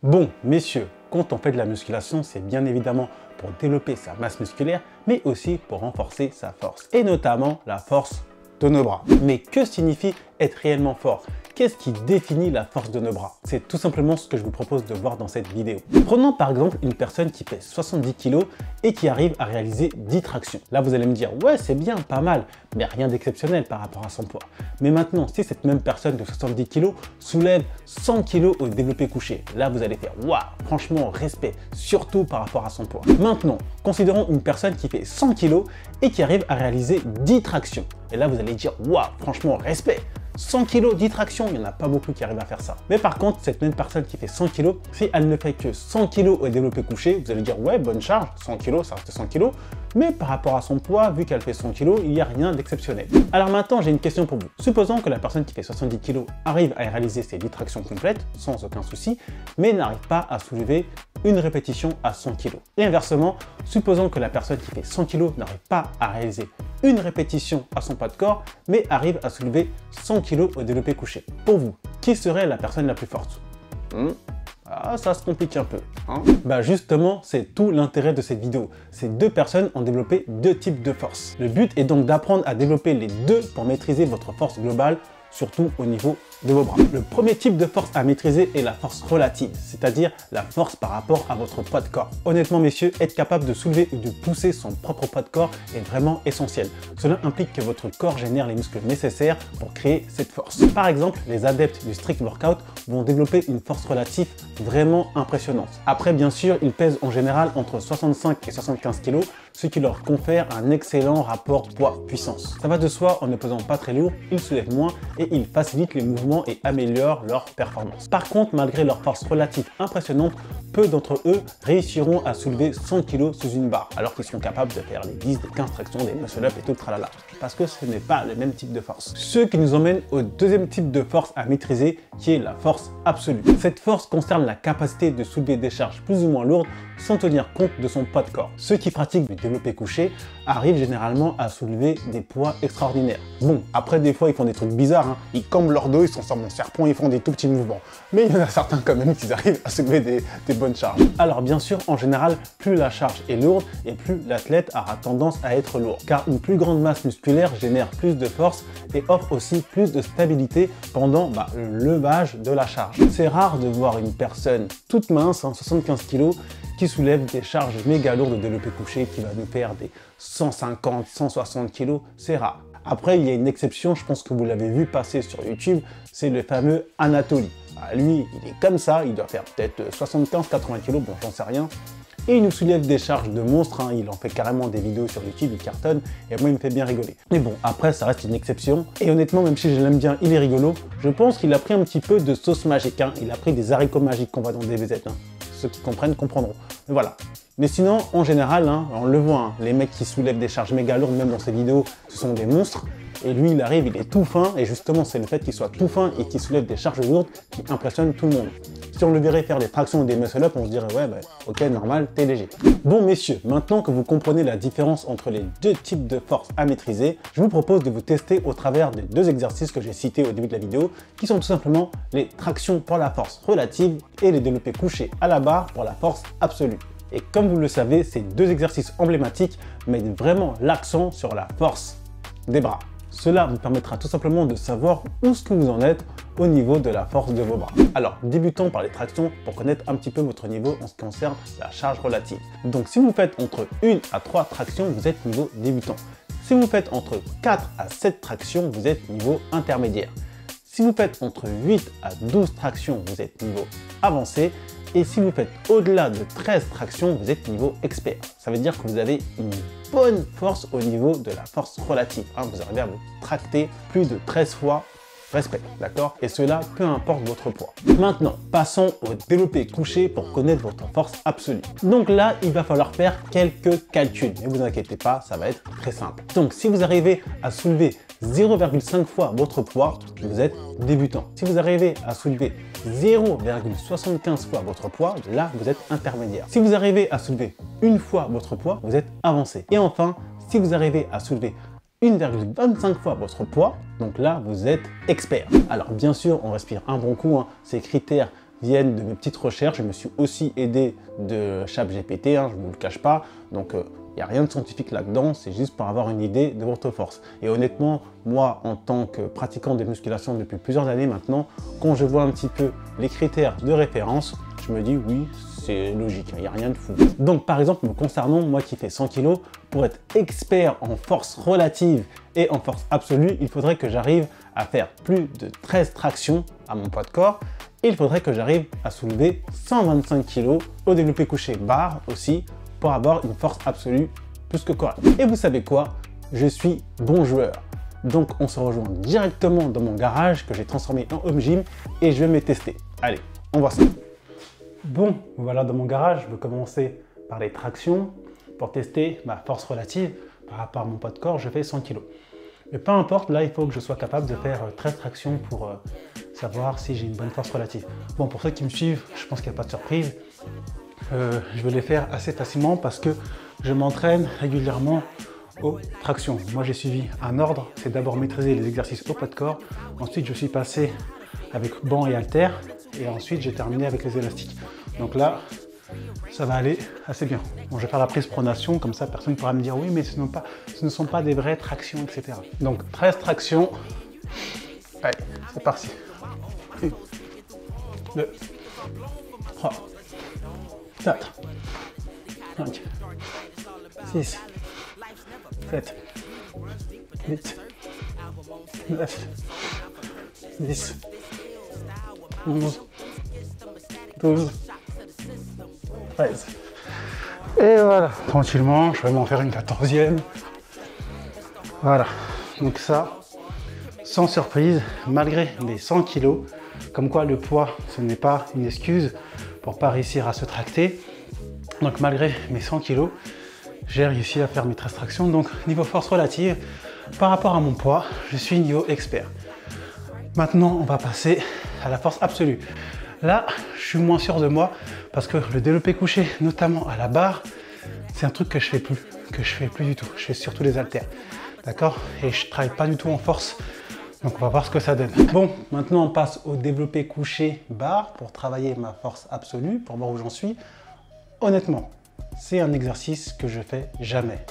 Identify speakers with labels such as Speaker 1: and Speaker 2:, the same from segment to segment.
Speaker 1: Bon, messieurs, quand on fait de la musculation, c'est bien évidemment pour développer sa masse musculaire, mais aussi pour renforcer sa force, et notamment la force de nos bras. Mais que signifie être réellement fort? Qu'est-ce qui définit la force de nos bras? C'est tout simplement ce que je vous propose de voir dans cette vidéo. Prenons par exemple une personne qui pèse 70 kg et qui arrive à réaliser 10 tractions. Là, vous allez me dire, ouais, c'est bien, pas mal, mais rien d'exceptionnel par rapport à son poids. Mais maintenant, si cette même personne de 70 kg soulève 100 kg au développé couché, là, vous allez faire, waouh, franchement, respect, surtout par rapport à son poids. Maintenant, considérons une personne qui fait 100 kg et qui arrive à réaliser 10 tractions. Et là, vous allez dire, waouh, franchement, respect. 100 kg, 10 tractions, il n'y en a pas beaucoup qui arrivent à faire ça. Mais par contre, cette même personne qui fait 100 kg, si elle ne fait que 100 kg au développé couché, vous allez dire, ouais, bonne charge, 100 kg, ça reste 100 kg. Mais par rapport à son poids, vu qu'elle fait 100 kg, il n'y a rien d'exceptionnel. Alors maintenant, j'ai une question pour vous. Supposons que la personne qui fait 70 kg arrive à réaliser ses 10 tractions complètes, sans aucun souci, mais n'arrive pas à soulever une répétition à 100 kg. Et inversement, supposons que la personne qui fait 100 kg n'arrive pas à réaliser une répétition à son poids de corps, mais arrive à soulever 100 kg au développé couché. Pour vous, qui serait la personne la plus forte? Ah, ça se complique un peu. Bah justement, c'est tout l'intérêt de cette vidéo. Ces deux personnes ont développé deux types de force. Le but est donc d'apprendre à développer les deux pour maîtriser votre force globale, surtout au niveau de vos bras. Le premier type de force à maîtriser est la force relative, c'est-à-dire la force par rapport à votre poids de corps. Honnêtement, messieurs, être capable de soulever ou de pousser son propre poids de corps est vraiment essentiel. Cela implique que votre corps génère les muscles nécessaires pour créer cette force. Par exemple, les adeptes du strict workout vont développer une force relative vraiment impressionnante. Après, bien sûr, ils pèsent en général entre 65 et 75 kg, ce qui leur confère un excellent rapport poids-puissance. Ça va de soi, en ne pesant pas très lourd, ils soulèvent moins et ils facilitent les mouvements et améliorent leur performance. Par contre, malgré leur force relative impressionnante, peu d'entre eux réussiront à soulever 100 kg sous une barre, alors qu'ils sont capables de faire les 10, les 15 tractions, des muscle-up et tout le tralala, parce que ce n'est pas le même type de force. Ce qui nous emmène au deuxième type de force à maîtriser, qui est la force absolue. Cette force concerne la capacité de soulever des charges plus ou moins lourdes sans tenir compte de son poids de corps. Ceux qui pratiquent du développé couché arrivent généralement à soulever des poids extraordinaires. Bon, après des fois ils font des trucs bizarres, ils cambrent leur dos, ils sont sur mon serpent, ils font des tout petits mouvements. Mais il y en a certains quand même qui arrivent à soulever des bonnes charges. Alors bien sûr, en général, plus la charge est lourde et plus l'athlète aura tendance à être lourd. Car une plus grande masse musculaire génère plus de force et offre aussi plus de stabilité pendant le levage de la charge. C'est rare de voir une personne toute mince, 75 kg, qui soulève des charges méga lourdes de développé couché qui va nous faire des 150, 160 kg, c'est rare. Après, il y a une exception, je pense que vous l'avez vu passer sur YouTube, c'est le fameux Anatoly. Lui, il est comme ça, il doit faire peut-être 75-80 kg, bon, j'en sais rien. Et il nous soulève des charges de monstre, il en fait carrément des vidéos sur YouTube, il cartonne, et moi il me fait bien rigoler. Mais bon, après ça reste une exception, et honnêtement, même si je l'aime bien, il est rigolo, je pense qu'il a pris un petit peu de sauce magique, il a pris des haricots magiques qu'on voit dans DBZ. Ceux qui comprennent comprendront. Mais voilà. Mais sinon, en général, on le voit, les mecs qui soulèvent des charges méga lourdes, même dans ces vidéos, ce sont des monstres. Et lui, il arrive, il est tout fin, et justement, c'est le fait qu'il soit tout fin et qu'il soulève des charges lourdes qui impressionnent tout le monde. Si on le verrait faire des tractions ou des muscle-up, on se dirait, ouais, ok, normal, t'es léger. Bon, messieurs, maintenant que vous comprenez la différence entre les deux types de force à maîtriser, je vous propose de vous tester au travers des deux exercices que j'ai cités au début de la vidéo, qui sont tout simplement les tractions pour la force relative et les développés couchés à la barre pour la force absolue. Et comme vous le savez, ces deux exercices emblématiques mettent vraiment l'accent sur la force des bras. Cela vous permettra tout simplement de savoir où est-ce que vous en êtes au niveau de la force de vos bras. Alors, débutons par les tractions pour connaître un petit peu votre niveau en ce qui concerne la charge relative. Donc, si vous faites entre 1 à 3 tractions, vous êtes niveau débutant. Si vous faites entre 4 à 7 tractions, vous êtes niveau intermédiaire. Si vous faites entre 8 à 12 tractions, vous êtes niveau avancé. Et si vous faites au-delà de 13 tractions, vous êtes niveau expert. Ça veut dire que vous avez une bonne force au niveau de la force relative. Vous arrivez à vous tracter plus de 13 fois, respect, d'accord? Et cela, peu importe votre poids. Maintenant, passons au développé couché pour connaître votre force absolue. Donc là, il va falloir faire quelques calculs. Ne vous inquiétez pas, ça va être très simple. Donc, si vous arrivez à soulever 0,5 fois votre poids, vous êtes débutant. Si vous arrivez à soulever 0,75 fois votre poids, là, vous êtes intermédiaire. Si vous arrivez à soulever une fois votre poids, vous êtes avancé. Et enfin, si vous arrivez à soulever 1,25 fois votre poids, donc là, vous êtes expert. Alors, bien sûr, on respire un bon coup, ces critères viennent de mes petites recherches. Je me suis aussi aidé de ChatGPT, hein, je ne vous le cache pas. Donc, il n'y a rien de scientifique là-dedans, c'est juste pour avoir une idée de votre force. Et honnêtement, moi, en tant que pratiquant de musculation depuis plusieurs années maintenant, quand je vois un petit peu les critères de référence, je me dis oui, c'est logique, il n'y a rien de fou. Donc par exemple, me concernant, moi qui fais 100 kg, pour être expert en force relative et en force absolue, il faudrait que j'arrive à faire plus de 13 tractions à mon poids de corps. Et il faudrait que j'arrive à soulever 125 kg au développé couché barre aussi, pour avoir une force absolue plus que correcte. Et vous savez quoi? Je suis bon joueur. Donc on se rejoint directement dans mon garage que j'ai transformé en home gym et je vais me tester. Allez, on voit ça. Bon, voilà dans mon garage, je vais commencer par les tractions pour tester ma force relative par rapport à mon poids de corps. Je fais 100 kg. Mais peu importe, là il faut que je sois capable de faire 13 tractions pour savoir si j'ai une bonne force relative. Bon, pour ceux qui me suivent, je pense qu'il n'y a pas de surprise. Je vais les faire assez facilement parce que je m'entraîne régulièrement aux tractions. Moi j'ai suivi un ordre, c'est d'abord maîtriser les exercices au poids de corps, ensuite je suis passé avec banc et haltères et ensuite j'ai terminé avec les élastiques. Donc là ça va aller assez bien. Bon, je vais faire la prise pronation, comme ça personne ne pourra me dire oui mais ce ne sont pas des vraies tractions, etc. Donc 13 tractions, allez c'est parti. 1, 2, 3, 4, 5, 6, 7, 8, 9, 10, 11, 12, 13. Et voilà, tranquillement, je vais m'en faire une 14e. Voilà, donc ça, sans surprise, malgré les 100 kg, comme quoi le poids, ce n'est pas une excuse pour pas réussir à se tracter. Donc malgré mes 100 kg, j'ai réussi à faire mes 13 tractions. Donc niveau force relative, par rapport à mon poids, je suis niveau expert. Maintenant, on va passer à la force absolue. Là, je suis moins sûr de moi parce que le développé couché, notamment à la barre, c'est un truc que je fais plus du tout. Je fais surtout les haltères, d'accord? Et je travaille pas du tout en force. Donc on va voir ce que ça donne. Bon, maintenant on passe au développé couché barre pour travailler ma force absolue, pour voir où j'en suis. Honnêtement, c'est un exercice que je fais jamais.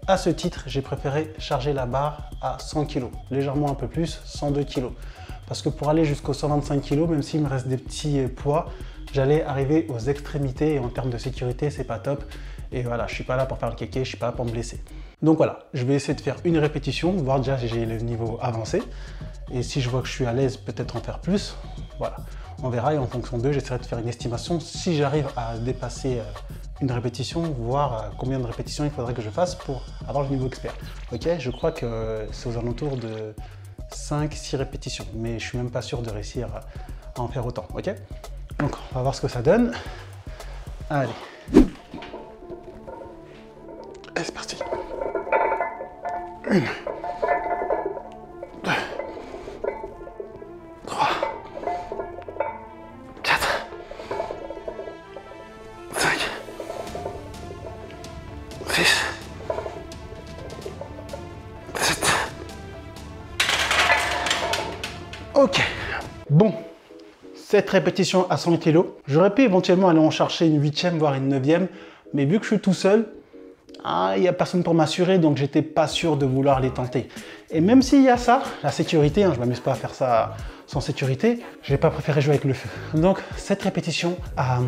Speaker 1: À ce titre, j'ai préféré charger la barre à 100 kg, légèrement un peu plus, 102 kg. Parce que pour aller jusqu'aux 125 kg, même s'il me reste des petits poids, j'allais arriver aux extrémités et en termes de sécurité, c'est pas top. Et voilà, je suis pas là pour faire le kéké, je suis pas là pour me blesser. Donc voilà, je vais essayer de faire une répétition, voir déjà si j'ai le niveau avancé. Et si je vois que je suis à l'aise, peut-être en faire plus. Voilà, on verra et en fonction d'eux, j'essaierai de faire une estimation. Si j'arrive à dépasser une répétition, voir combien de répétitions il faudrait que je fasse pour avoir le niveau expert. Ok, je crois que c'est aux alentours de 5-6 répétitions, mais je suis même pas sûr de réussir à en faire autant. Ok, donc on va voir ce que ça donne. Allez. Et c'est parti. 1, 2, 3, 4, 5, 6, 7. Ok. Bon. 7 répétitions à 100 kg. J'aurais pu éventuellement aller en chercher une 8e, voire une 9e, mais vu que je suis tout seul, il n'y a personne pour m'assurer, donc j'étais pas sûr de vouloir les tenter. Et même s'il y a ça, la sécurité, je m'amuse pas à faire ça sans sécurité, j'ai pas préféré jouer avec le feu. Donc 7 répétitions à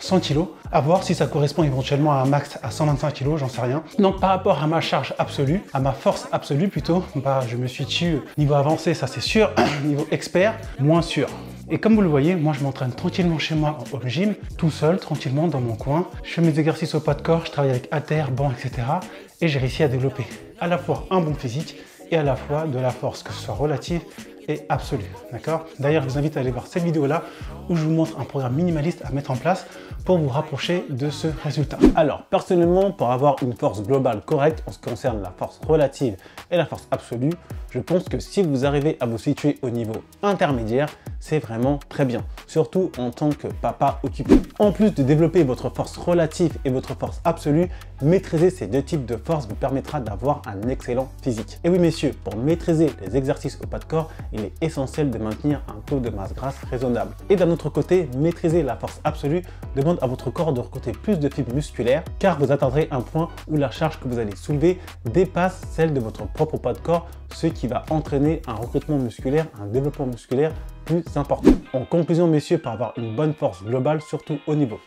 Speaker 1: 100 kg, à voir si ça correspond éventuellement à un max à 125 kg, j'en sais rien. Donc par rapport à ma charge absolue, à ma force absolue plutôt, je me suis tué niveau avancé, ça c'est sûr, niveau expert, moins sûr. Et comme vous le voyez, moi je m'entraîne tranquillement chez moi au gym, tout seul, tranquillement dans mon coin. Je fais mes exercices au poids de corps, je travaille avec haltères, bancs, etc. Et j'ai réussi à développer à la fois un bon physique et à la fois de la force, que ce soit relative et absolue, d'accord? D'ailleurs, je vous invite à aller voir cette vidéo-là où je vous montre un programme minimaliste à mettre en place pour vous rapprocher de ce résultat. Alors, personnellement, pour avoir une force globale correcte en ce qui concerne la force relative et la force absolue, je pense que si vous arrivez à vous situer au niveau intermédiaire, c'est vraiment très bien, surtout en tant que papa occupé. En plus de développer votre force relative et votre force absolue, maîtriser ces deux types de force vous permettra d'avoir un excellent physique. Et oui messieurs, pour maîtriser les exercices au pas de corps, il est essentiel de maintenir un taux de masse grasse raisonnable. Et d'un autre côté, maîtriser la force absolue demande à votre corps de recruter plus de fibres musculaires car vous atteindrez un point où la charge que vous allez soulever dépasse celle de votre propre poids de corps, ce qui va entraîner un recrutement musculaire, un développement musculaire plus important. En conclusion, messieurs, pour avoir une bonne force globale, surtout au niveau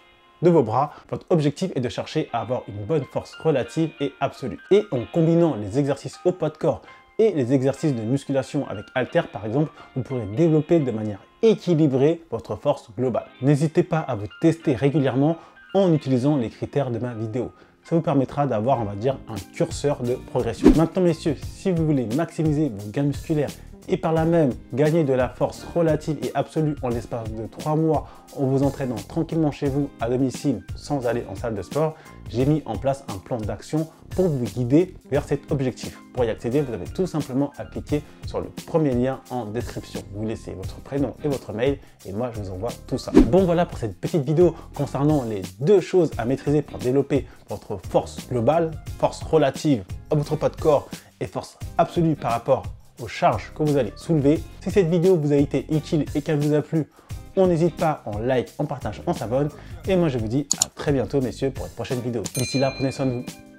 Speaker 1: de vos bras, votre objectif est de chercher à avoir une bonne force relative et absolue. Et en combinant les exercices au poids de corps et les exercices de musculation avec haltères par exemple, vous pourrez développer de manière équilibrée votre force globale. N'hésitez pas à vous tester régulièrement en utilisant les critères de ma vidéo. Ça vous permettra d'avoir, on va dire, un curseur de progression. Maintenant messieurs, si vous voulez maximiser vos gains musculaires et par là même gagner de la force relative et absolue en l'espace de 3 mois en vous entraînant tranquillement chez vous à domicile sans aller en salle de sport, j'ai mis en place un plan d'action pour vous guider vers cet objectif. Pour y accéder, vous avez tout simplement à cliquer sur le premier lien en description. Vous laissez votre prénom et votre mail et moi je vous envoie tout ça. Bon voilà pour cette petite vidéo concernant les deux choses à maîtriser pour développer votre force globale, force relative à votre poids de corps et force absolue par rapport aux charges que vous allez soulever. Si cette vidéo vous a été utile et qu'elle vous a plu, on n'hésite pas, on like, on partage, on s'abonne. Et moi je vous dis à très bientôt messieurs pour une prochaine vidéo. D'ici là, prenez soin de vous.